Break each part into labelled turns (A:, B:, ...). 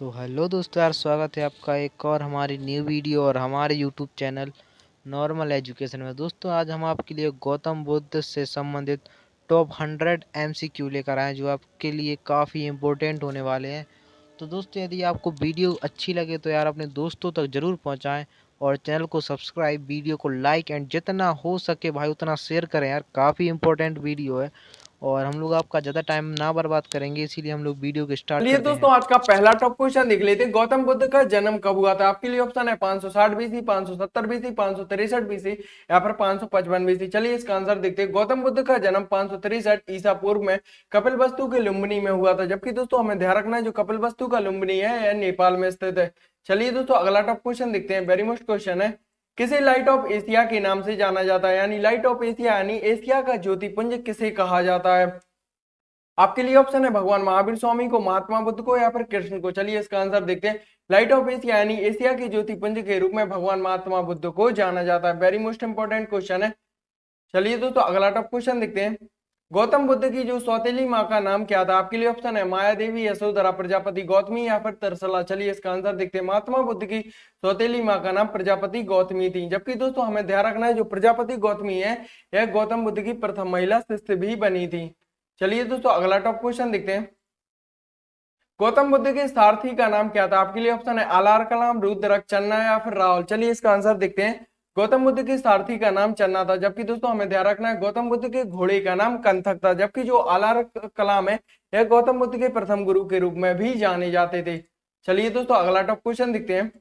A: तो हेलो दोस्तों यार, स्वागत है आपका एक और हमारी न्यू वीडियो और हमारे यूट्यूब चैनल नॉर्मल एजुकेशन में। दोस्तों आज हम आपके लिए गौतम बुद्ध से संबंधित टॉप 100 एमसीक्यू लेकर आए जो आपके लिए काफ़ी इम्पोर्टेंट होने वाले हैं। तो दोस्तों यदि आपको वीडियो अच्छी लगे तो यार अपने दोस्तों तक ज़रूर पहुंचाएं और चैनल को सब्सक्राइब, वीडियो को लाइक एंड जितना हो सके भाई उतना शेयर करें यार, काफ़ी इम्पोर्टेंट वीडियो है। और हम लोग आपका ज़्यादा टाइम ना बर्बाद करेंगे, इसीलिए हम लोग वीडियो को स्टार्ट
B: चलिए
A: करते हैं।
B: दोस्तों, आज का पहला टॉप क्वेश्चन देख लेते हैं। गौतम बुद्ध का जन्म कब हुआ था? आपके लिए ऑप्शन है 560 बीसी, 570 बीसी, 563 बीसी या फिर 555 बीसी। चलिए इसका आंसर देखते हैं। गौतम बुद्ध का जन्म 563 ईसा पूर्व में कपिलवस्तु के लुम्बिनी में हुआ था। जबकि दोस्तों हमें ध्यान रखना है, जो कपिलवस्तु का लुम्बिनी है यह नेपाल में स्थित है। चलिए दोस्तों अगला टॉप क्वेश्चन देखते हैं। वेरी मोस्ट क्वेश्चन है, किसे लाइट ऑफ एशिया के नाम से जाना जाता है? यानी लाइट ऑफ एशिया यानी एशिया का ज्योतिपुंज किसे कहा जाता है? आपके लिए ऑप्शन है भगवान महावीर स्वामी को, महात्मा बुद्ध को या फिर कृष्ण को। चलिए इसका आंसर देखते हैं। लाइट ऑफ एशिया यानी एशिया के ज्योतिपुंज के रूप में भगवान महात्मा बुद्ध को जाना जाता है। वेरी मोस्ट इंपॉर्टेंट क्वेश्चन है। चलिए दोस्तों अगला टॉप क्वेश्चन देखते हैं। गौतम बुद्ध की जो सौतेली माँ का नाम क्या था? आपके लिए ऑप्शन है माया देवी, यशोधरा, प्रजापति, गौतमी या फिर तरसला। चलिए इसका आंसर देखते हैं। महात्मा बुद्ध की सौतेली माँ का नाम प्रजापति गौतमी थी। जबकि दोस्तों हमें ध्यान रखना है, जो प्रजापति गौतमी है यह गौतम बुद्ध की प्रथम महिला शिष्य भी बनी थी। चलिए दोस्तों अगला टॉप क्वेश्चन देखते हैं। गौतम बुद्ध के सारथी का नाम क्या था? आपके लिए ऑप्शन है आलार कलाम, रुद्रक, चन्ना या फिर राहुल। चलिए इसका आंसर देखते हैं। गौतम बुद्ध के सारथी का नाम चन्ना था। जबकि दोस्तों हमें ध्यान रखना है, गौतम बुद्ध के घोड़े का नाम कंथक था। जबकि जो आलार कलाम है यह गौतम बुद्ध के प्रथम गुरु के रूप में भी जाने जाते थे। चलिए दोस्तों अगला टॉप क्वेश्चन देखते हैं।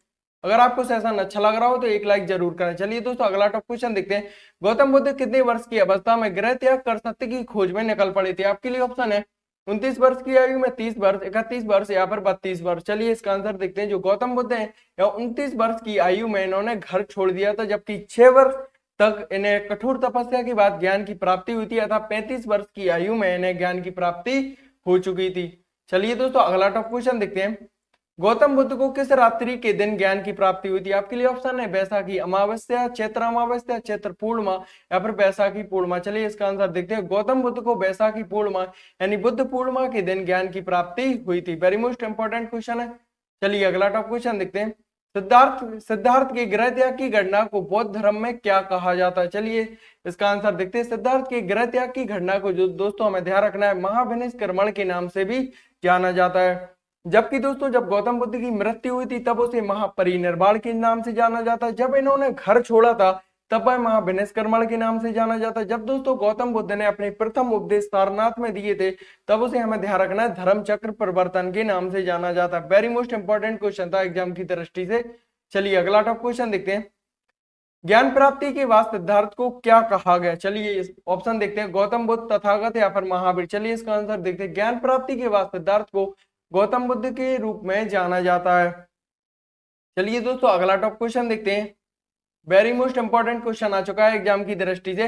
B: अगर आपको सेशन अच्छा लग रहा हो तो एक लाइक जरूर करें। चलिए दोस्तों अगला टॉप क्वेश्चन देखते हैं। गौतम बुद्ध कितने वर्ष की अवस्था में गृह त्याग कर सत्य की खोज में निकल पड़े थे? आपके लिए ऑप्शन है 29 वर्ष की आयु में, 30 वर्ष, 31 वर्ष या फिर 32 वर्ष। चलिए इसका आंसर देखते हैं। जो गौतम बुद्ध है या 29 वर्ष की आयु में इन्होंने घर छोड़ दिया था। जबकि 6 वर्ष तक इन्हें कठोर तपस्या के बाद ज्ञान की प्राप्ति हुई थी, अतः 35 वर्ष की आयु में इन्हें ज्ञान की प्राप्ति हो चुकी थी। चलिए दोस्तों अगला टॉप क्वेश्चन देखते हैं। गौतम बुद्ध को किस रात्रि के दिन ज्ञान की प्राप्ति हुई थी? आपके लिए ऑप्शन है बैसाखी अमावस्या, चैत्र अमावस्या, चैत्र पूर्णिमा या फिर बैसाखी पूर्णिमा। चलिए इसका आंसर देखते हैं। गौतम बुद्ध को बैसाखी पूर्णिमा यानी बुद्ध पूर्णिमा के दिन ज्ञान की प्राप्ति हुई थी। वेरी मोस्ट इंपॉर्टेंट क्वेश्चन है। चलिए अगला टॉप क्वेश्चन देखते हैं। सिद्धार्थ के गृह त्याग की घटना को बौद्ध धर्म में क्या कहा जाता है? चलिए इसका आंसर देखते हैं। सिद्धार्थ के गृह त्याग की घटना को जो दोस्तों हमें ध्यान रखना है, महाविनिष्क्रमण के नाम से भी जाना जाता है। जबकि दोस्तों जब गौतम बुद्ध की मृत्यु हुई थी तब उसे महापरिनिर्वाण के नाम से जाना जाता है। जब इन्होंने घर छोड़ा था तब वह महाविनिष्क्रमण के नाम से जाना जाता है। जब दोस्तों गौतम बुद्ध ने अपने प्रथम उपदेश सारनाथ में दिए थे तब उसे हमें ध्यान रखना है धर्म चक्र प्रवर्तन के नाम से जाना जाता है। वेरी मोस्ट इंपॉर्टेंट क्वेश्चन था एग्जाम की दृष्टि से। चलिए अगला टॉप क्वेश्चन देखते हैं। ज्ञान प्राप्ति के बाद सिद्धार्थ को क्या कहा गया? चलिए ऑप्शन देखते हैं। गौतम बुद्ध, तथागत या फिर महावीर। चलिए इसका आंसर देखते हैं। ज्ञान प्राप्ति के बाद सिद्धार्थ को गौतम बुद्ध के रूप में जाना जाता है। चलिए दोस्तों अगला टॉप क्वेश्चन देखते हैं। वेरी मोस्ट इंपॉर्टेंट क्वेश्चन आ चुका है एग्जाम की दृष्टि से।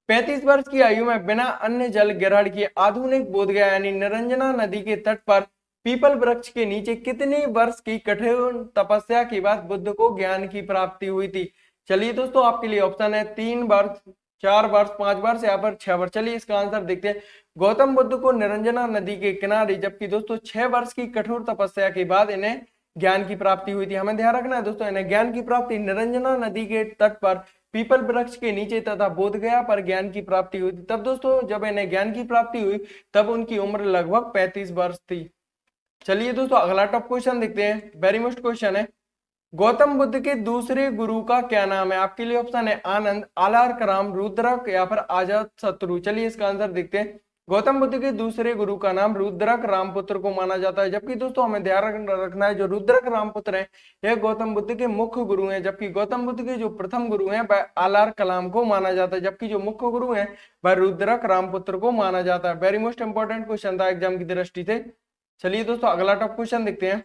B: 35 वर्ष की आयु में बिना अन्य जल ग्रहण किए आधुनिक बोधगया यानी निरंजना नदी के तट पर पीपल वृक्ष के नीचे कितने वर्ष की कठोर तपस्या के बाद बुद्ध को ज्ञान की प्राप्ति हुई थी? चलिए दोस्तों आपके लिए ऑप्शन है 3 वर्ष, 4 वर्ष, 5 वर्ष या फिर 6 वर्ष। चलिए इसका आंसर देखते हैं। गौतम बुद्ध को निरंजना नदी के किनारे जबकि दोस्तों 6 वर्ष की कठोर तपस्या के बाद इन्हें ज्ञान की प्राप्ति हुई थी। हमें ध्यान रखना है दोस्तों, इन्हें ज्ञान की प्राप्ति निरंजना नदी के तट पर पीपल वृक्ष के नीचे तथा बोधगया पर ज्ञान की प्राप्ति हुई थी। तब दोस्तों जब इन्हें ज्ञान की प्राप्ति हुई तब उनकी उम्र लगभग 35 वर्ष थी। चलिए दोस्तों अगला टॉप क्वेश्चन देखते हैं। वेरी मोस्ट क्वेश्चन है। गौतम बुद्ध के दूसरे गुरु का क्या नाम है? आपके लिए ऑप्शन है आनंद, आलार कराम, रुद्रक या फिर आजाद शत्रु। चलिए इसका आंसर देखते हैं। गौतम बुद्ध के दूसरे गुरु का नाम रुद्रक रामपुत्र को माना जाता है। जबकि दोस्तों हमें ध्यान रखना है, जो रुद्रक रामपुत्र है यह गौतम बुद्ध के मुख्य गुरु हैं। जबकि गौतम बुद्ध के जो प्रथम गुरु हैं वह आलार कलाम को माना जाता है। जबकि जो मुख्य गुरु हैं वह रुद्रक रामपुत्र को माना जाता है। वेरी मोस्ट इंपॉर्टेंट क्वेश्चन था एग्जाम की दृष्टि से। चलिए दोस्तों अगला टॉप क्वेश्चन देखते हैं।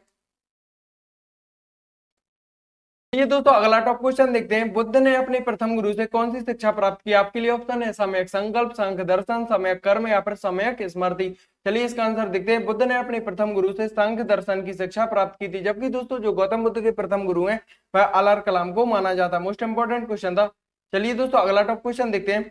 B: ये दोस्तों अगला टॉप क्वेश्चन देखते हैं। बुद्ध ने अपने प्रथम गुरु से कौन सी शिक्षा प्राप्त की? आपके लिए ऑप्शन है सम्यक संकल्प, सांख्य दर्शन, सम्यक कर्म या फिर सम्यक स्मृति। चलिए इसका आंसर देखते हैं। बुद्ध ने अपने प्रथम गुरु से सांख्य दर्शन की शिक्षा प्राप्त की थी। जबकि दोस्तों जो गौतम बुद्ध के प्रथम गुरु हैं वह आलार कलाम को माना जाता है। मोस्ट इंपॉर्टेंट क्वेश्चन था। चलिए दोस्तों अगला टॉप क्वेश्चन देखते हैं।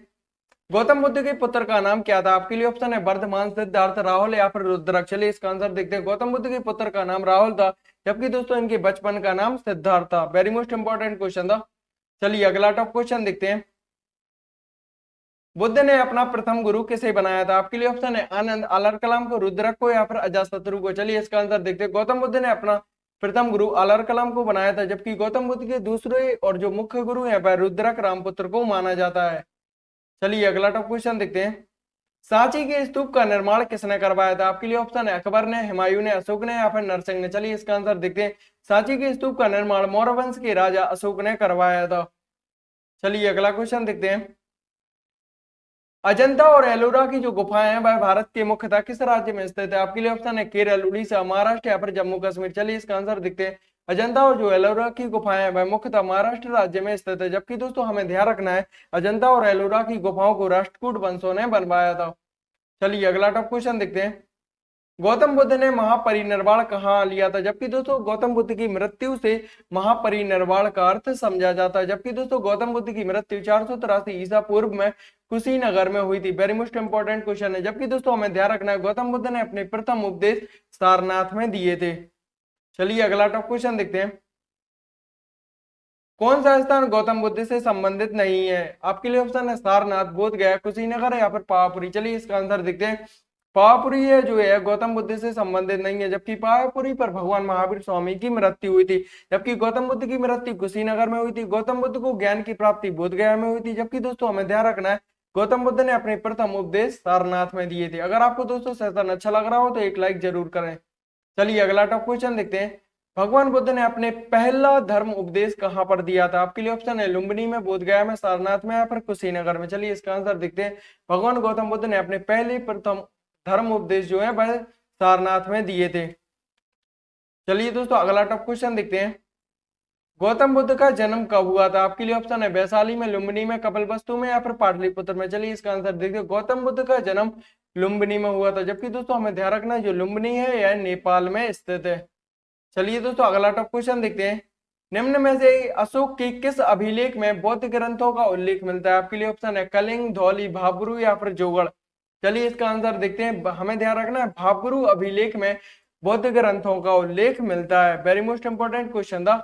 B: गौतम बुद्ध के पुत्र का नाम क्या था? आपके लिए ऑप्शन है वर्धमान, सिद्धार्थ, राहुल या फिर रुद्रक। चलिए इसका आंसर देखते हैं। गौतम बुद्ध के पुत्र का नाम राहुल था, जबकि दोस्तों इनके बचपन का नाम सिद्धार्थ था। वेरी मोस्ट इंपॉर्टेंट क्वेश्चन था। चलिए अगला टॉप क्वेश्चन देखते हैं। बुद्ध ने अपना प्रथम गुरु किसे बनाया था? आपके लिए ऑप्शन है आनंद, आलर कलाम को, रुद्रक को या फिर अजातशत्रु को। चलिए इसका आंसर देखते हैं। गौतम बुद्ध ने अपना प्रथम गुरु आलर कलाम को बनाया था, जबकि गौतम बुद्ध के दूसरे और जो मुख्य गुरु हैं वह रुद्रक रामपुत्र को माना जाता है। चलिए अगला टॉप क्वेश्चन देखते हैं। सांची के स्तूप का निर्माण किसने करवाया था? आपके लिए ऑप्शन है अकबर ने, हुमायूं ने, अशोक ने या फिर नरसिंह ने। चलिए इसका आंसर देखते हैं। सांची के स्तूप का निर्माण मौर्य वंश के राजा अशोक ने करवाया था। चलिए अगला क्वेश्चन देखते हैं। अजंता और एलोरा की जो गुफाएं हैं वह भारत के मुख्यतः किस राज्य में स्थित है? आपके लिए ऑप्शन है केरल, उड़ीसा, महाराष्ट्र या फिर जम्मू कश्मीर। चलिए इसका आंसर देखते हैं। अजंता और जो एलोरा की गुफाएं हैं वह मुख्यतः महाराष्ट्र राज्य में स्थित है, जबकि दोस्तों हमें ध्यान रखना है अजंता और एलोरा की गुफाओं को राष्ट्रकूट वंशों ने बनवाया था। चलिए अगला टॉप क्वेश्चन देखते हैं। गौतम बुद्ध ने महापरिनिर्वाण कहाँ लिया था? जबकि दोस्तों गौतम बुद्ध की मृत्यु से महापरिनिर्वाण का अर्थ समझा जाता है, जबकि दोस्तों गौतम बुद्ध की मृत्यु 483 ईसा पूर्व में कुशीनगर में हुई थी। वेरी मोस्ट इंपॉर्टेंट क्वेश्चन है। जबकि दोस्तों हमें ध्यान रखना है गौतम बुद्ध ने अपने प्रथम उपदेश सारनाथ में दिए थे। चलिए अगला टॉप क्वेश्चन देखते हैं। कौन सा स्थान गौतम बुद्ध से संबंधित नहीं है? आपके लिए ऑप्शन है सारनाथ, बोधगया, कुशीनगर या फिर पावापुरी। चलिए इसका आंसर देखते हैं। पावापुरी है जो है गौतम बुद्ध से संबंधित नहीं है, जबकि पावापुरी पर भगवान महावीर स्वामी की मृत्यु हुई थी, जबकि गौतम बुद्ध की मृत्यु कुशीनगर में हुई थी। गौतम बुद्ध को ज्ञान की प्राप्ति बोधगया में हुई थी, जबकि दोस्तों हमें ध्यान रखना है गौतम बुद्ध ने अपने प्रथम उपदेश सारनाथ में दिए थे। अगर आपको दोस्तों सेशन अच्छा लग रहा हो तो एक लाइक जरूर करें। चलिए अगला टॉप क्वेश्चन देखते हैं। भगवान बुद्ध ने अपने पहला धर्म उपदेश कहां पर दिया था? आपके लिए ऑप्शन है लुम्बिनी में, बोधगया में, सारनाथ में या फिर कुशीनगर में। चलिए इसका आंसर देखते हैं। भगवान गौतम बुद्ध ने अपने पहले प्रथम धर्म उपदेश जो है वह सारनाथ में दिए थे। चलिए दोस्तों अगला टॉप क्वेश्चन देखते हैं। गौतम बुद्ध का जन्म कब हुआ था? आपके लिए ऑप्शन है वैशाली में, लुम्बिनी में, कपिलवस्तु में या फिर पाटलिपुत्र में। चलिए इसका आंसर देखते हैं। गौतम बुद्ध का जन्म लुम्बिनी में हुआ था, जबकि दोस्तों हमें ध्यान रखना है जो लुम्बिनी है यह नेपाल में स्थित है। चलिए दोस्तों अगला टॉप क्वेश्चन देखते हैं। निम्न में से अशोक के किस अभिलेख में बौद्ध ग्रंथों का उल्लेख मिलता है? आपके लिए ऑप्शन है कलिंग, धौली, भाब्रू या फिर जोगड़। चलिए इसका आंसर देखते हैं। हमें ध्यान रखना है भाब्रू अभिलेख में बौद्ध ग्रंथों का उल्लेख मिलता है। वेरी मोस्ट इंपॉर्टेंट क्वेश्चन था।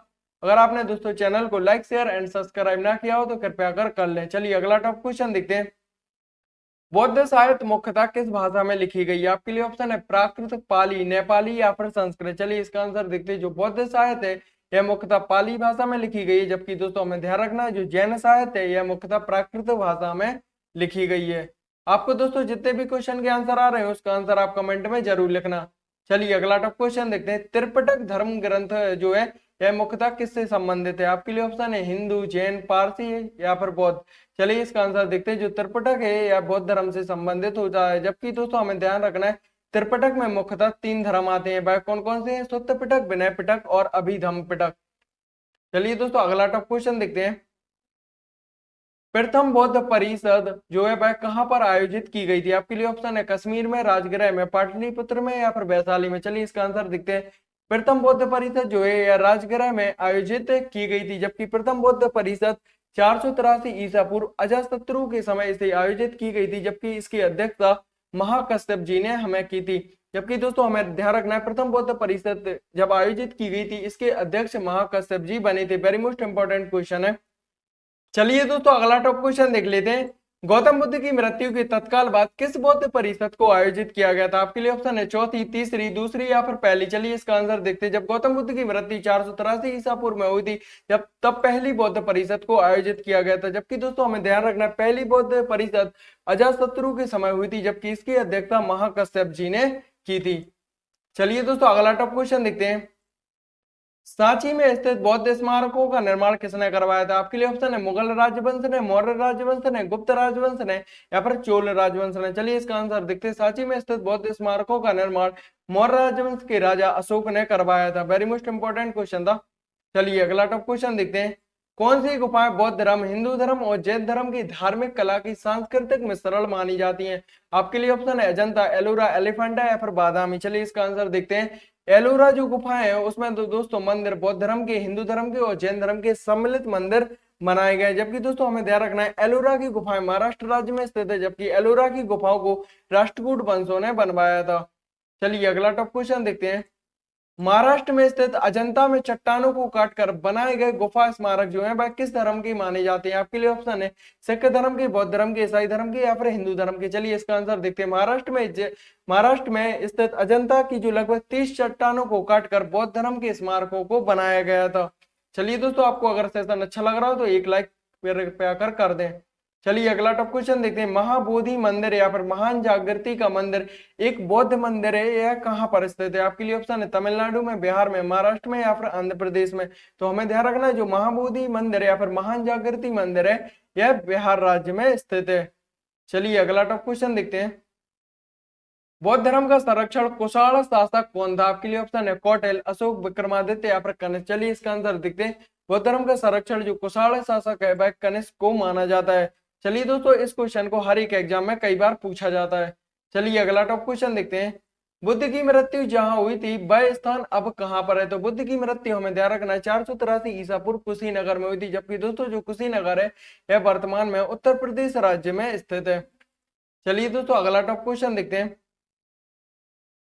B: अगर आपने दोस्तों चैनल को लाइक, शेयर एंड सब्सक्राइब ना किया हो तो कृपया कर लें। चलिए अगला टॉप क्वेश्चन देखते हैं। बौद्ध साहित्य मुख्यतः किस भाषा में लिखी गई है? आपके लिए ऑप्शन है प्राकृत, पाली, नेपाली या फिर संस्कृत। चलिए इसका आंसर देखते हैं। जो बौद्ध साहित्य है यह मुख्यतः पाली भाषा में लिखी गई है, जबकि दोस्तों हमें ध्यान रखना है जो जैन साहित्य है यह मुख्यतः प्राकृत भाषा में लिखी गई है। आपको दोस्तों जितने भी क्वेश्चन के आंसर आ रहे हैं उसका आंसर आप कमेंट में जरूर लिखना। चलिए अगला टॉप क्वेश्चन देखते हैं। त्रिपिटक धर्म ग्रंथ जो है यह मुख्यतः किससे संबंधित है? आपके लिए ऑप्शन है हिंदू, जैन, पारसी या फिर बौद्ध। चलिए इसका आंसर देखते हैं। जो त्रिपिटक है यह बौद्ध धर्म से संबंधित होता है, जबकि दोस्तों हमें ध्यान रखना है त्रिपिटक में मुख्यतः 3 धर्म आते हैं। वह कौन कौन से हैं? सुत्त पिटक, विनय पिटक और अभिधम्म पिटक। चलिए दोस्तों अगला टॉप क्वेश्चन देखते हैं। प्रथम बौद्ध परिषद जो है वह कहां पर आयोजित की गई थी? आपके लिए ऑप्शन है कश्मीर में, राजगृह में, पाटलिपुत्र में या फिर वैशाली में। चलिए इसका आंसर देखते हैं। प्रथम बौद्ध परिषद जो है यह राजगृह में आयोजित की गई थी, जबकि प्रथम बौद्ध परिषद 483 ईसा पूर्व अजातशत्रु के समय से आयोजित की गई थी, जबकि इसकी अध्यक्षता महाकश्यप जी ने हमें की थी। जबकि दोस्तों हमें ध्यान रखना है प्रथम बौद्ध परिषद जब आयोजित की गई थी इसके अध्यक्ष महाकश्यप जी बने थे। वेरी मोस्ट इंपॉर्टेंट क्वेश्चन है। चलिए दोस्तों अगला टॉप क्वेश्चन देख लेते हैं। गौतम बुद्ध की मृत्यु के तत्काल बाद किस बौद्ध परिषद को आयोजित किया गया था? आपके लिए ऑप्शन है चौथी, तीसरी, दूसरी या फिर पहली। चलिए इसका आंसर देखते हैं। जब गौतम बुद्ध की मृत्यु 483 ईसा पूर्व में हुई थी जब तब पहली बौद्ध परिषद को आयोजित किया गया था, जबकि दोस्तों हमें ध्यान रखना है पहली बौद्ध परिषद अजातशत्रु के समय हुई थी, जबकि इसकी अध्यक्षता महाकश्यप जी ने की थी। चलिए दोस्तों अगला टॉप क्वेश्चन देखते हैं। सांची में स्थित बौद्ध स्मारकों का निर्माण किसने करवाया था? आपके लिए ऑप्शन है मुगल राजवंश ने, मौर्य राजवंश ने, गुप्त राजवंश ने या फिर चोल राजवंश ने। चलिए इसका आंसर देखते हैं। सांची में स्थित बौद्ध स्मारकों का निर्माण मौर्य राजवंश के राजा अशोक ने करवाया था। वेरी मोस्ट इंपॉर्टेंट क्वेश्चन था। चलिए अगला टॉप क्वेश्चन देखते हैं। कौन सी गुफाएं बौद्ध धर्म, हिंदू धर्म और जैन धर्म की धार्मिक कला की सांस्कृतिक मिश्रण मानी जाती हैं? आपके लिए ऑप्शन है अजंता, एलोरा, एलिफेंटा या फिर बादामी। चलिए इसका आंसर देखते हैं। एलोरा जो गुफाएं है उसमें तो दोस्तों मंदिर बौद्ध धर्म के, हिंदू धर्म के और जैन धर्म के सम्मिलित मंदिर बनाए गए। जबकि दोस्तों हमें ध्यान रखना है एलोरा की गुफाएं महाराष्ट्र राज्य में स्थित है, जबकि एलोरा की गुफाओं को राष्ट्रकूट वंशों ने बनवाया था। चलिए अगला टॉप क्वेश्चन देखते हैं। महाराष्ट्र में स्थित अजंता में चट्टानों को काटकर बनाए गए गुफा स्मारक जो है वह किस धर्म की माने जाते हैं? आपके लिए ऑप्शन है सिख धर्म के, बौद्ध धर्म के, ईसाई धर्म के या फिर हिंदू धर्म के। चलिए इसका आंसर देखते हैं। महाराष्ट्र में स्थित अजंता की जो लगभग 30 चट्टानों को काटकर बौद्ध धर्म के स्मारकों को बनाया गया था। चलिए दोस्तों, आपको अगर सेशन अच्छा लग रहा हो तो एक लाइक कर दें। चलिए अगला टॉप क्वेश्चन देखते हैं। महाबोधि मंदिर या फिर महान जागृति का मंदिर एक बौद्ध मंदिर है, यह कहाँ पर स्थित है? आपके लिए ऑप्शन है तमिलनाडु में, बिहार में, महाराष्ट्र में या फिर आंध्र प्रदेश में। तो हमें ध्यान रखना है जो महाबोधि मंदिर या फिर महान जागृति मंदिर है यह बिहार राज्य में स्थित है। चलिए अगला टॉप क्वेश्चन देखते हैं। बौद्ध धर्म का संरक्षण कुशाण शासक कौन था? आपके लिए ऑप्शन है कौटिल्य, अशोक, विक्रमादित्य या फिर कनिष्क। चलिए इसका आंसर देखते हैं। बौद्ध धर्म का संरक्षण जो कुशाण शासक है वह कनिष्क को माना जाता है। चलिए दोस्तों, इस क्वेश्चन को हर एक एग्जाम में कई बार पूछा जाता है। चलिए अगला टॉप क्वेश्चन देखते हैं। बुद्ध की मृत्यु जहां हुई थी वह स्थान अब कहां पर है? तो बुद्ध की मृत्यु हमें ध्यान रखना है 483 ईसा पूर्व कुशीनगर में हुई थी। जबकि दोस्तों जो कुशीनगर है यह वर्तमान में उत्तर प्रदेश राज्य में स्थित है। चलिए दोस्तों अगला टॉप क्वेश्चन देखते हैं।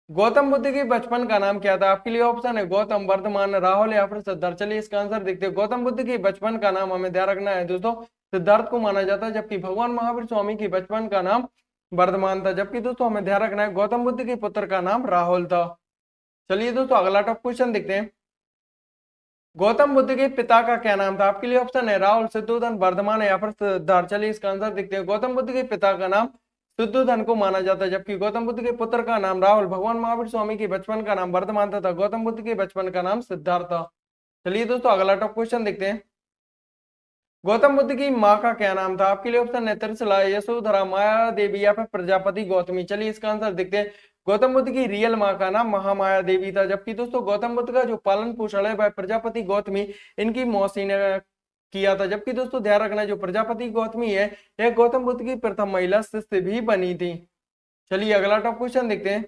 B: गौतम बुद्ध के बचपन का नाम क्या था? आपके लिए ऑप्शन है गौतम, वर्धमान, राहुल या फिर सिद्धार्थ। चलिए इसका आंसर देखते हैं। गौतम बुद्ध के बचपन का नाम हमें ध्यान रखना है दोस्तों सिद्धार्थ को माना जाता है, जबकि भगवान महावीर स्वामी के बचपन का नाम वर्धमान था। जबकि दोस्तों हमें ध्यान रखना है गौतम बुद्ध के पुत्र का नाम राहुल था। चलिए दोस्तों अगला टॉप क्वेश्चन देखते हैं। गौतम बुद्ध के पिता का क्या नाम था? आपके लिए ऑप्शन है राहुल, सिद्धोधन, वर्धमान या फिर सिद्धार्थ। चलिए इसका आंसर देखते हैं। गौतम बुद्ध के पिता का नाम सिद्धोधन को माना जाता है, जबकि गौतम बुद्ध के पुत्र का नाम राहुल, भगवान महावीर स्वामी के बचपन का नाम वर्धमान तथा गौतम बुद्ध के बचपन का नाम सिद्धार्थ था। चलिए दोस्तों अगला टॉप क्वेश्चन देखते हैं। गौतम बुद्ध की माँ का क्या नाम था? आपके लिए ऑप्शन है त्रिशला, यशोधरा, माया देवी या फिर प्रजापति गौतमी। चलिए इसका आंसर देखते हैं। गौतम बुद्ध की रियल माँ का नाम महामाया देवी था, जबकि दोस्तों गौतम बुद्ध का जो पालन पोषण है वह प्रजापति गौतमी इनकी मौसी ने किया था। जबकि दोस्तों ध्यान रखना जो प्रजापति गौतमी है यह गौतम बुद्ध की प्रथम महिला शिष्य भी बनी थी। चलिए अगला टॉप क्वेश्चन देखते हैं।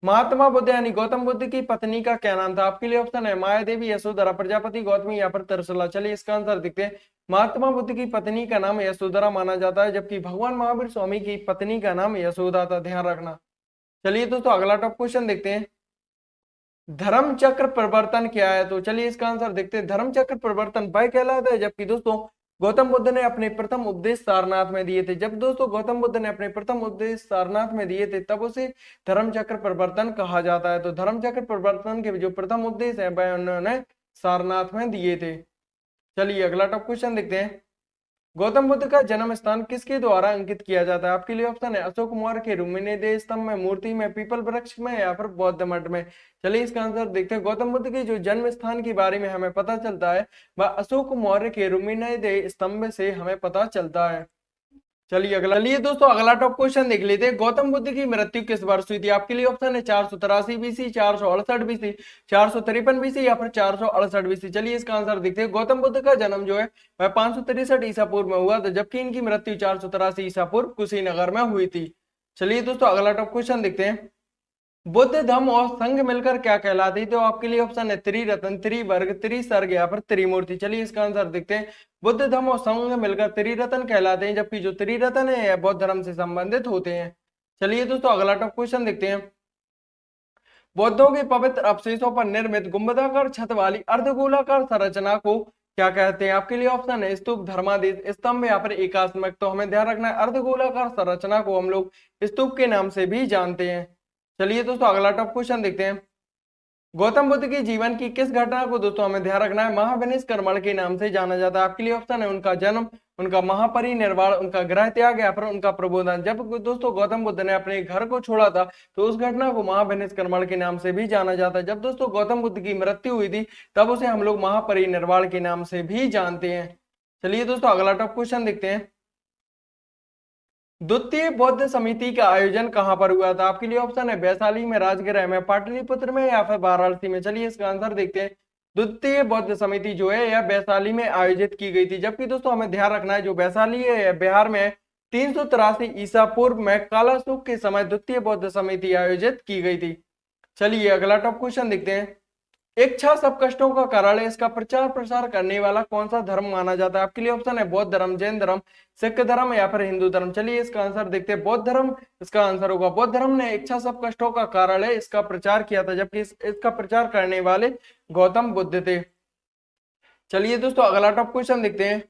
B: महात्मा बुद्ध यानी गौतम बुद्ध की पत्नी का क्या नाम था? आपके लिए ऑप्शन है माया देवी, यशोधरा, प्रजापति गौतमी या फिर त्रिशला। चलिए इसका आंसर देखते हैं। महात्मा बुद्ध की पत्नी का नाम यशोधरा माना जाता है, जबकि भगवान महावीर स्वामी की पत्नी का नाम यशोदा था। ध्यान रखना। चलिए दोस्तों अगला टॉप क्वेश्चन देखते हैं। धर्म चक्र परिवर्तन क्या है? तो चलिए इसका आंसर देखते हैं। धर्म चक्र परिवर्तन वह कहलाता है जबकि दोस्तों गौतम बुद्ध ने अपने प्रथम उपदेश सारनाथ में दिए थे। जब दोस्तों गौतम बुद्ध ने अपने प्रथम उपदेश सारनाथ में दिए थे तब उसे धर्म चक्र परिवर्तन कहा जाता है। तो धर्म चक्र परिवर्तन के जो प्रथम उपदेश है वह उन्होंने सारनाथ में दिए थे। चलिए अगला टॉप क्वेश्चन देखते हैं। गौतम बुद्ध का जन्म स्थान किसके द्वारा अंकित किया जाता है? आपके लिए ऑप्शन है अशोक मौर्य के रुक्मिणी स्तंभ में, मूर्ति में, पीपल वृक्ष में या फिर बौद्ध मठ में। चलिए इसका आंसर देखते हैं। गौतम बुद्ध के जो जन्म स्थान के बारे में हमें पता चलता है वह अशोक मौर्य के रुक्मिणी स्तंभ से हमें पता चलता है। चलिए दोस्तों अगला टॉप क्वेश्चन देख लेते हैं। गौतम बुद्ध की मृत्यु किस वर्ष हुई थी? आपके लिए ऑप्शन है 483 बीसी, 468 बीसी, 453 बीसी या फिर 468 बीसी। चलिए इसका आंसर देखते हैं। गौतम बुद्ध का जन्म जो है वह 563 ईसा पूर्व में हुआ था, जबकि इनकी मृत्यु 483 ईसा पूर्व कुशीनगर में हुई थी। चलिए दोस्तों अगला टॉप क्वेश्चन देखते हैं। बुद्ध धम्म और संघ मिलकर क्या कहलाती? तो आपके लिए ऑप्शन है त्रिरत्न, त्रिवर्ग, त्रिसर्ग या फिर त्रिमूर्ति। चलिए इसका आंसर देखते हैं। बुद्ध धम्म और संघ मिलकर त्रिरत्न कहलाते हैं, जबकि जो त्रिरत्न है यह बौद्ध धर्म से संबंधित होते हैं। चलिए दोस्तों अगला टॉप क्वेश्चन देखते हैं। बौद्धों के पवित्र अवशेषों पर निर्मित गुंबदाकार छत वाली अर्धगोलाकार संरचना को क्या कहते हैं? आपके लिए ऑप्शन है स्तूप, धर्माधीश, स्तंभ या फिर एकात्मक। तो हमें ध्यान रखना है अर्धगोलाकार संरचना को हम लोग स्तूप के नाम से भी जानते हैं। चलिए दोस्तों अगला टॉप क्वेश्चन देखते हैं। गौतम बुद्ध की जीवन की किस घटना को दोस्तों हमें ध्यान रखना है महाविनिष्क्रमण के नाम से जाना जाता है? आपके लिए ऑप्शन है उनका जन्म, उनका महापरिनिर्वाण, उनका गृह त्याग या फिर उनका प्रबोधन। जब दोस्तों गौतम बुद्ध ने अपने घर को छोड़ा था तो उस घटना को महाविनिष्क्रमण के नाम से भी जाना जाता है। जब दोस्तों गौतम बुद्ध की मृत्यु हुई थी तब उसे हम लोग महापरिनिर्वाण के नाम से भी जानते हैं। चलिए दोस्तों अगला टॉप क्वेश्चन देखते हैं। द्वितीय बौद्ध समिति का आयोजन कहां पर हुआ था? आपके लिए ऑप्शन है वैशाली में, राजगृह में, पाटलिपुत्र में या फिर वाराणसी में। चलिए इसका आंसर देखते हैं। द्वितीय बौद्ध समिति जो है यह वैशाली में आयोजित की गई थी, जबकि दोस्तों हमें ध्यान रखना है जो वैशाली है यह बिहार में 383 ईसा पूर्व में कालाशोक के समय द्वितीय बौद्ध समिति आयोजित की गई थी। चलिए अगला टॉप क्वेश्चन देखते हैं। इच्छा सब कष्टों का कारण है, इसका प्रचार प्रसार करने वाला कौन सा धर्म माना जाता है? आपके लिए ऑप्शन है बौद्ध धर्म, जैन धर्म, सिख धर्म या फिर हिंदू धर्म। चलिए इसका आंसर देखते हैं, बौद्ध धर्म इसका आंसर होगा। बौद्ध धर्म ने इच्छा सब कष्टों का कारण है इसका प्रचार किया था, जबकि इसका प्रचार करने वाले गौतम बुद्ध थे। चलिए दोस्तों अगला टॉप क्वेश्चन देखते हैं,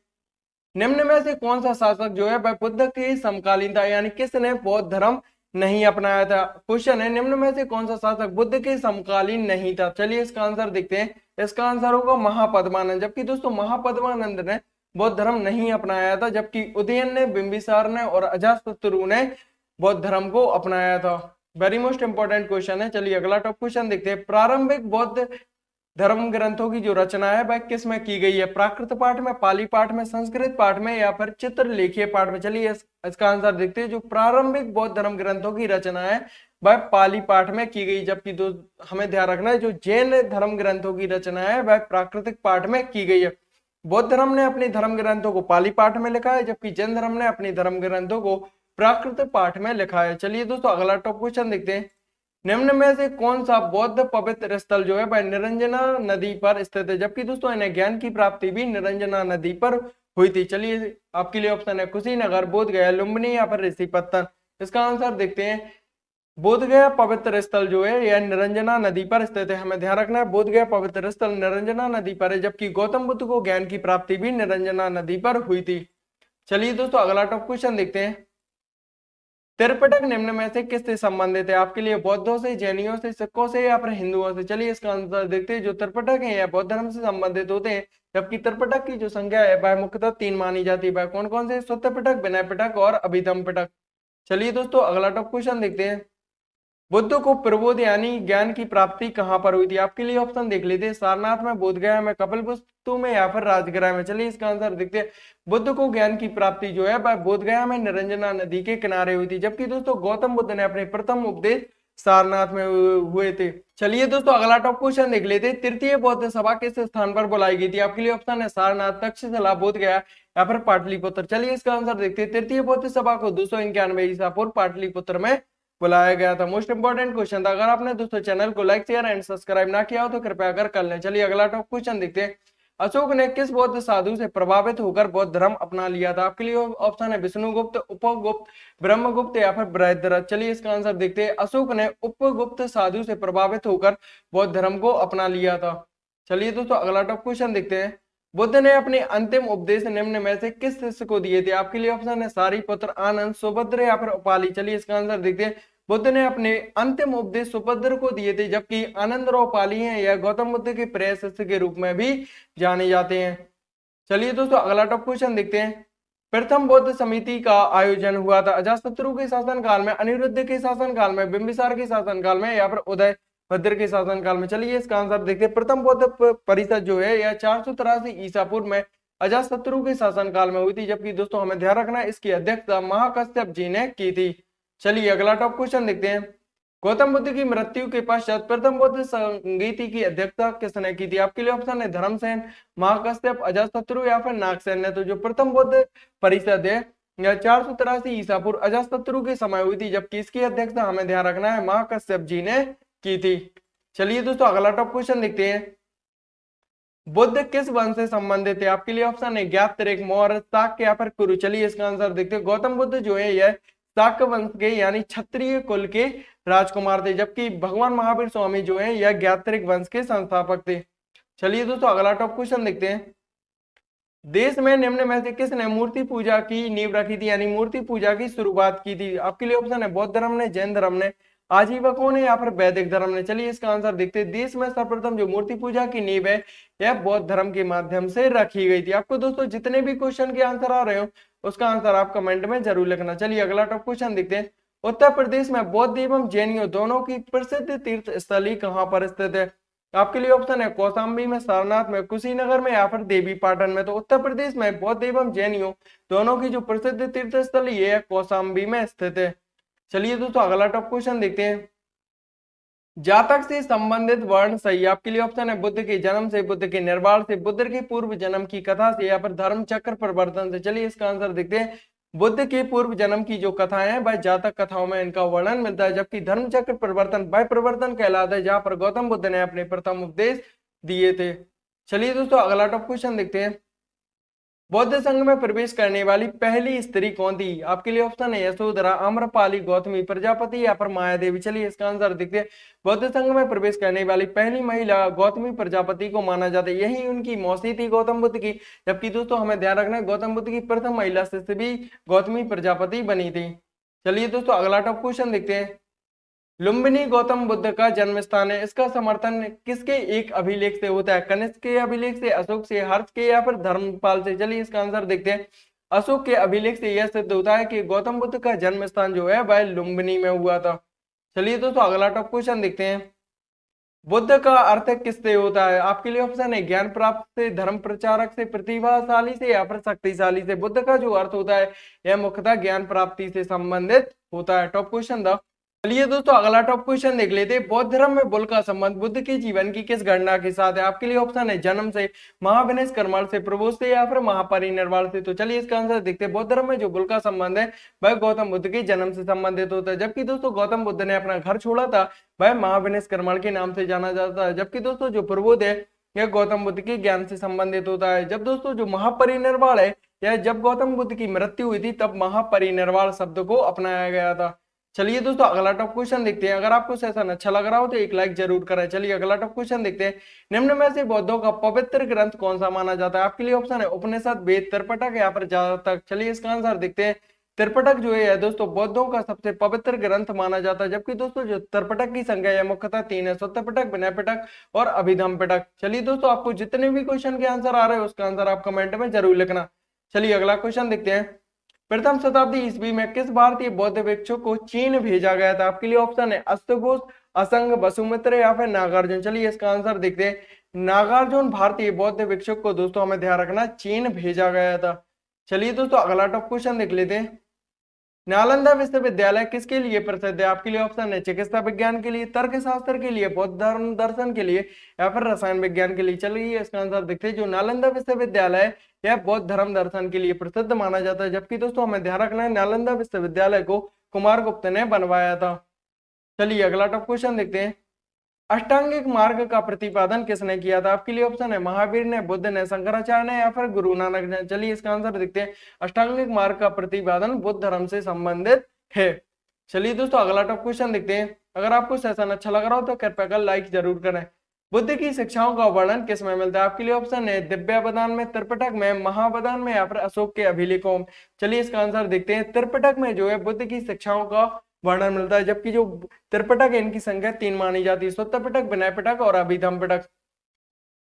B: निम्न में से कौन सा शासक जो है वह बुद्ध के समकालीन था, यानी किसने बौद्ध धर्म नहीं अपनाया था। क्वेश्चन है निम्न में से कौन सा शासक बुद्ध के समकालीन नहीं था। चलिए इसका आंसर देखते हैं, इसका आंसर होगा महापद्मानंद। जबकि दोस्तों महापद्मानंद ने बौद्ध धर्म नहीं अपनाया था, जबकि उदयन ने, बिंबिसार ने और अजातशत्रु ने बौद्ध धर्म को अपनाया था। वेरी मोस्ट इंपॉर्टेंट क्वेश्चन है। चलिए अगला टॉप क्वेश्चन देखते हैं, प्रारंभिक बौद्ध धर्म ग्रंथों की जो रचना है वह किस में की गई है? प्राकृत पाठ में, पाली पाठ में, संस्कृत पाठ में या फिर चित्रलेखीय पाठ में। चलिए इसका आंसर देखते हैं, जो प्रारंभिक बौद्ध धर्म ग्रंथों की रचना है वह पाली पाठ में की गई, जबकि हमें ध्यान रखना है जो जैन धर्म ग्रंथों की रचना है वह प्राकृतिक पाठ में की गई है। बौद्ध धर्म ने अपने धर्म ग्रंथों को पाली पाठ में लिखा है, जबकि जैन धर्म ने अपने धर्म ग्रंथों को प्राकृत पाठ में लिखा है। चलिए दोस्तों अगला टॉप क्वेश्चन देखते हैं, निम्न में से कौन सा बौद्ध पवित्र स्थल जो है वह निरंजना नदी पर स्थित है? जबकि दोस्तों इन्हें ज्ञान की प्राप्ति भी निरंजना नदी पर हुई थी। चलिए आपके लिए ऑप्शन है कुशीनगर, बोध गया, लुम्बिनी या फिर ऋषिपत्तन। इसका आंसर देखते हैं, बोध गया पवित्र स्थल जो है यह निरंजना नदी पर स्थित है। हमें ध्यान रखना है बोध गया पवित्र स्थल निरंजना नदी पर है, जबकि गौतम बुद्ध को ज्ञान की प्राप्ति भी निरंजना नदी पर हुई थी। चलिए दोस्तों अगला टॉप क्वेश्चन देखते हैं, त्रिपिटक निम्न में से किससे संबंधित है? आपके लिए बौद्धों से, जैनियों से, सिखों से या फिर हिंदुओं से। चलिए इसका आंसर देखते हैं, जो त्रिपिटक है यह बौद्ध धर्म से संबंधित होते हैं, जबकि त्रिपिटक की जो संख्या है वह मुख्यतः 3 मानी जाती है। वह कौन कौन से? सुत्त पिटक, विनय पिटक और अभिधम पिटक। चलिए दोस्तों अगला टॉप क्वेश्चन देखते हैं, बुद्ध को प्रबोध यानी ज्ञान की प्राप्ति कहां पर हुई थी? आपके लिए ऑप्शन देख लेते हैं, सारनाथ में, बोधगया में, कपिलवस्तु में या फिर राजगृह में। चलिए इसका आंसर देखते हैं, बुद्ध को ज्ञान की प्राप्ति जो है वह बोधगया में निरंजना नदी के किनारे हुई थी, जबकि दोस्तों गौतम बुद्ध ने अपने प्रथम उपदेश सारनाथ में हुए थे। चलिए दोस्तों अगला टॉप क्वेश्चन देख लेते हैं, तृतीय बौद्ध सभा किस स्थान पर बुलाई गई थी? आपके लिए ऑप्शन है सारनाथ, तक्षशिला, बोधगया या फिर पाटलिपुत्र। चलिए इसका आंसर देखते हैं, तृतीय बौद्ध सभा को 291 ईसा पूर्व पाटलिपुत्र में बुलाया गया था। मोस्ट इंपोर्टेंट क्वेश्चन था। अगर आपने दोस्तों चैनल को लाइक, शेयर एंड सब्सक्राइब ना किया हो तो कृपया कर लें। चलिए अगला टॉप क्वेश्चन देखते हैं, अशोक ने किस बौद्ध साधु से प्रभावित होकर बौद्ध धर्म अपना लिया था? आपके लिए ऑप्शन है विष्णुगुप्त, उपगुप्त, ब्रह्मगुप्त या फिर बृहद्रथ। चलिए इसका आंसर देखते हैं, अशोक ने उपगुप्त साधु से प्रभावित होकर बौद्ध धर्म को अपना लिया था। चलिए दोस्तों अगला टॉप क्वेश्चन देखते हैं, बुद्ध ने अपने अंतिम उपदेश निम्न में से किस शिष्य को दिए थे? आपके लिए ऑप्शन है सारिपुत्र, आनंद, सुभद्र या फिर उपाली। चलिए इसका आंसर देखते हैं, बुद्ध ने अपने अंतिम उपदेश सुभद्र को दिए थे, जबकि आनंद और उपाली हैं यह गौतम बुद्ध के प्रिय शिष्य के रूप में भी जाने जाते हैं। चलिए दोस्तों अगला टॉप क्वेश्चन देखते हैं, प्रथम बौद्ध समिति का आयोजन हुआ था अजातशत्रु के शासन काल में, अनिरुद्ध के शासन काल में, बिंबिसार के शासन काल में या फिर उदय भद्र के शासन काल में। चलिए इसका आंसर देखते हैं, प्रथम बौद्ध परिषद जो है यह 483 ईसा पूर्व में अजातशत्रु के शासन काल में हुई थी, जबकि दोस्तों हमें ध्यान रखना है इसकी अध्यक्षता महाकश्यप जी ने की थी। चलिए अगला टॉप क्वेश्चन देखते हैं, गौतम बुद्ध की मृत्यु के पश्चात प्रथम बौद्ध संगीति की अध्यक्षता किसने की थी? आपके लिए ऑप्शन है धर्मसेन, महाकश्यप, अजातशत्रु या फिर नागसेन ने। तो जो प्रथम बौद्ध परिषद है यह 483 ईसा पूर्व अजातशत्रु के समय हुई थी, जबकि इसकी अध्यक्षता हमें ध्यान रखना है महाकश्यप जी ने की थी। चलिए दोस्तों अगला टॉप क्वेश्चन देखते हैं, बुद्ध किस वंश से संबंधित है? आपके लिए ऑप्शन है ज्ञात्रिक, मौर्य, शाक्य या फिर कुरु। चलिए इसका आंसर देखते हैं, गौतम बुद्ध जो है यह शाक्य वंश के यानी क्षत्रिय कुल के राजकुमार थे, जबकि भगवान महावीर स्वामी जो है यह ज्ञात्रिक वंश के संस्थापक थे। चलिए दोस्तों अगला टॉप क्वेश्चन देखते हैं, देश में निम्न में से किसने मूर्ति पूजा की नींव रखी थी, यानी मूर्ति पूजा की शुरुआत की थी? आपके लिए ऑप्शन है बौद्ध धर्म ने, जैन धर्म ने, आजीवकों ने या फिर वैदिक धर्म ने। चलिए इसका आंसर देखते हैं, देश में सर्वप्रथम जो मूर्ति पूजा की नींव है यह बौद्ध धर्म के माध्यम से रखी गई थी। आपको दोस्तों जितने भी क्वेश्चन के आंसर आ रहे हो उसका आंसर आप कमेंट में जरूर लिखना। चलिए अगला टॉप क्वेश्चन देखते हैं, उत्तर प्रदेश में बौद्ध एवं जैनियों दोनों की प्रसिद्ध तीर्थ स्थली कहां पर स्थित है? आपके लिए ऑप्शन है कौशाम्बी में, सारनाथ में, कुशीनगर में या फिर देवी पाटन में। तो उत्तर प्रदेश में बौद्ध एवं जैनियों दोनों की जो प्रसिद्ध तीर्थ स्थली है कौशाम्बी में स्थित है। चलिए दोस्तों अगला टॉप क्वेश्चन देखते हैं, जातक से संबंधित वर्ण सही। आपके लिए ऑप्शन है बुद्ध के जन्म से, बुद्ध के निर्वाण से, बुद्ध के पूर्व जन्म की कथा से या फिर धर्म चक्र परिवर्तन से। चलिए इसका आंसर देखते हैं, बुद्ध के पूर्व जन्म की जो कथाएं हैं वह जातक कथाओं में इनका वर्णन मिलता है, जबकि धर्म चक्र परिवर्तन वह परिवर्तन कहलाता है जहां पर गौतम बुद्ध ने अपने प्रथम उपदेश दिए थे। चलिए दोस्तों अगला टॉप क्वेश्चन देखते हैं। बौद्ध संघ में प्रवेश करने वाली पहली स्त्री कौन थी? आपके लिए ऑप्शन है यशोधरा, आम्रपाली, गौतमी प्रजापति या फिर माया देवी। चलिए इसका आंसर देखते हैं। बौद्ध संघ में प्रवेश करने वाली पहली महिला गौतमी प्रजापति को माना जाता है, यही उनकी मौसी थी गौतम बुद्ध की। जबकि दोस्तों हमें ध्यान रखना है गौतम बुद्ध की प्रथम महिला शिष्य भी गौतमी प्रजापति बनी थी। चलिए दोस्तों अगला टॉप क्वेश्चन देखते हैं। लुम्बिनी गौतम बुद्ध का जन्म स्थान है, इसका समर्थन किसके एक अभिलेख से होता है? कनिष्क के अभिलेख से, अशोक से, हर्ष के या फिर धर्मपाल से? चलिए इसका आंसर देखते हैं। अशोक के अभिलेख से यह सिद्ध होता है कि गौतम बुद्ध का जन्म स्थान जो है वह लुम्बिनी में हुआ था। चलिए दोस्तों अगला टॉप क्वेश्चन देखते हैं। बुद्ध का अर्थ किससे होता है? आपके लिए ऑप्शन है ज्ञान प्राप्त से, धर्म प्रचारक से, प्रतिभाशाली से या फिर शक्तिशाली से? बुद्ध का जो अर्थ होता है यह मुख्यतः ज्ञान प्राप्ति से संबंधित होता है। टॉप क्वेश्चन था। चलिए दोस्तों अगला टॉप क्वेश्चन देख लेते हैं। बौद्ध धर्म में बुल का संबंध बुद्ध के जीवन की किस घटना के साथ है? आपके लिए ऑप्शन है जन्म से, महाविनाश कर्मण से, प्रबोध से या फिर महापरिनिर्वाण से? तो चलिए इसका आंसर देखते हैं। बौद्ध धर्म में जो बुल का संबंध है वह गौतम बुद्ध के जन्म से संबंधित होता है, जबकि दोस्तों गौतम बुद्ध ने अपना घर छोड़ा था वह महाविनाश कर्मण के नाम से जाना जाता है। जबकि दोस्तों जो प्रबोध है यह गौतम बुद्ध के ज्ञान से संबंधित होता है। जब दोस्तों जो महापरिनिर्वाण है यह जब गौतम बुद्ध की मृत्यु हुई थी तब महापरिनिर्वाण शब्द को अपनाया गया था। चलिए दोस्तों अगला टॉप क्वेश्चन देखते हैं। अगर आपको सेशन अच्छा लग रहा हो तो एक लाइक जरूर करें। चलिए अगला टॉप क्वेश्चन देखते हैं। निम्न में से बौद्धों का पवित्र ग्रंथ कौन सा माना जाता है? आपके लिए ऑप्शन है उपनिषद, वेद, त्रिपिटक या फिर जातक। चलिए इसका आंसर देखते हैं। त्रिपिटक जो है दोस्तों बौद्धों का सबसे पवित्र ग्रंथ माना जाता है, जबकि दोस्तों जो त्रिपिटक की संख्या है मुख्यतः 3 है, सुत्त पिटक, विनय पिटक और अभिधम्म पिटक। चलिए दोस्तों आपको जितने भी क्वेश्चन के आंसर आ रहे हैं उसका आंसर आप कमेंट में जरूर लिखना। चलिए अगला क्वेश्चन देखते हैं। प्रथम शताब्दी ईस्वी में किस भारतीय बौद्ध भिक्षु को चीन भेजा गया था? आपके लिए ऑप्शन है अष्टघोष, असंग, वसुमित्र या फिर नागार्जुन। चलिए इसका आंसर देखते हैं। नागार्जुन भारतीय बौद्ध भिक्षु को दोस्तों हमें ध्यान रखना चीन भेजा गया था। चलिए दोस्तों अगला टॉप क्वेश्चन देख लेते हैं। नालंदा विश्वविद्यालय किसके लिए प्रसिद्ध है? आपके लिए ऑप्शन है चिकित्सा विज्ञान के लिए, तर्कशास्त्र के लिए, बौद्ध धर्म दर्शन के लिए या फिर रसायन विज्ञान के लिए? चलिए इसका आंसर देखते हैं। जो नालंदा विश्वविद्यालय यह बौद्ध धर्म दर्शन के लिए प्रसिद्ध माना जाता है, जबकि दोस्तों हमें ध्यान रखना है नालंदा विश्वविद्यालय को कुमारगुप्त ने बनवाया था। चलिए अगला टॉप क्वेश्चन देखते हैं। अष्टांगिक मार्ग का प्रतिपादन किसने किया था? आपके लिए ऑप्शन है महावीर ने, बुद्ध ने, शंकराचार्य ने या फिर गुरु नानक ने? चलिए इसका आंसर देखते हैं। अष्टांगिक मार्ग का प्रतिपादन बुद्ध धर्म से संबंधित है। चलिए दोस्तों अगला टॉप क्वेश्चन देखते हैं। अगर आपको सेशन अच्छा लग रहा हो तो कृपया कर लाइक जरूर करें। बुद्ध की शिक्षाओं का वर्णन किस में मिलता है? आपके लिए ऑप्शन है दिव्यावदान में, त्रिपिटक में, महावदान में या फिर अशोक के अभिलेखों में? चलिए इसका आंसर देखते हैं। त्रिपिटक में जो है बुद्ध की शिक्षाओं का वर्णन मिलता है, जबकि जो त्रिपिटक है इनकी संख्या 3 मानी जाती है, सुत्त पिटक, विनय पिटक और अभिधम्म पिटक।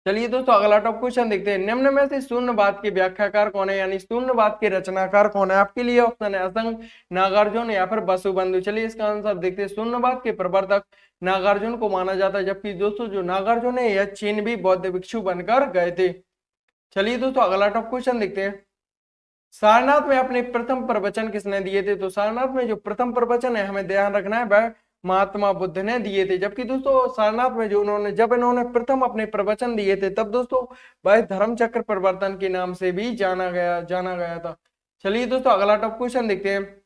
B: चलिए दोस्तों अगला टॉप क्वेश्चन देखते हैं। निम्न में से शून्यवाद के व्याख्याकार कौन है, यानी शून्यवाद के रचनाकार कौन है? आपके लिए ऑप्शन है असंग, नागार्जुन या फिर वसुबंधु। चलिए इसका आंसर देखते हैं। शून्यवाद के प्रवर्तक नागार्जुन को माना जाता है, जबकि दोस्तों जो नागार्जुन है यह चीन भी बौद्ध भिक्षु बनकर गए थे। चलिए दोस्तों अगला टॉप क्वेश्चन देखते हैं। सारनाथ में अपने प्रथम प्रवचन किसने दिए थे? तो सारनाथ में जो प्रथम प्रवचन है हमें ध्यान रखना है वह महात्मा बुद्ध ने दिए थे, जबकि दोस्तों सारनाथ में जो इन्होंने प्रथम अपने प्रवचन दिए थे तब दोस्तों वह धर्म चक्र प्रवर्तन के नाम से भी जाना गया था। चलिए दोस्तों अगला टॉप क्वेश्चन देखते हैं।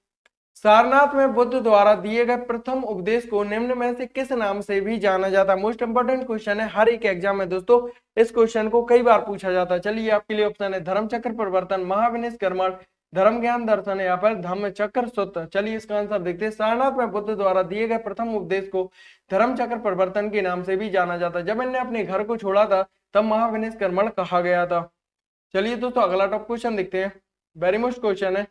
B: सारनाथ में बुद्ध द्वारा दिए गए प्रथम उपदेश को निम्न में से किस नाम से भी जाना जाता है? मोस्ट इंपोर्टेंट क्वेश्चन है, हर एक एग्जाम में दोस्तों इस क्वेश्चन को कई बार पूछा जाता है। चलिए आपके लिए ऑप्शन है धर्म चक्र प्रवर्तन, महाविनाश कर्मण, धर्म ज्ञान दर्शन या फिर धम्म चक्र सूत्र। चलिए इसका आंसर देखते हैं। सारनाथ में बुद्ध द्वारा दिए गए प्रथम उपदेश को धर्म चक्र प्रवर्तन के नाम से भी जाना जाता है। जब इन्हें अपने घर को छोड़ा था तब महाविनाश कर्मण कहा गया था। चलिए दोस्तों अगला टॉप क्वेश्चन देखते हैं। वेरी मोस्ट क्वेश्चन है,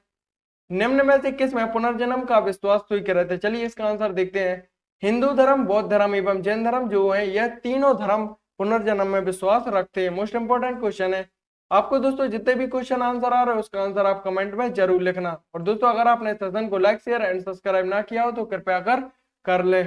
B: निम्न में से किस में पुनर्जन्म का विश्वास स्वीकृत है? चलिए इसका आंसर देखते हैं। हिंदू धर्म, बौद्ध धर्म एवं जैन धर्म जो है यह तीनों धर्म पुनर्जन्म में विश्वास रखते हैं। मोस्ट इंपोर्टेंट क्वेश्चन है। आपको दोस्तों जितने भी क्वेश्चन आंसर आ रहे हैं उसका आंसर आप कमेंट में जरूर लिखना। और दोस्तों अगर आपने सेशन को लाइक, शेयर एंड सब्सक्राइब ना किया हो तो कृपया कर ले।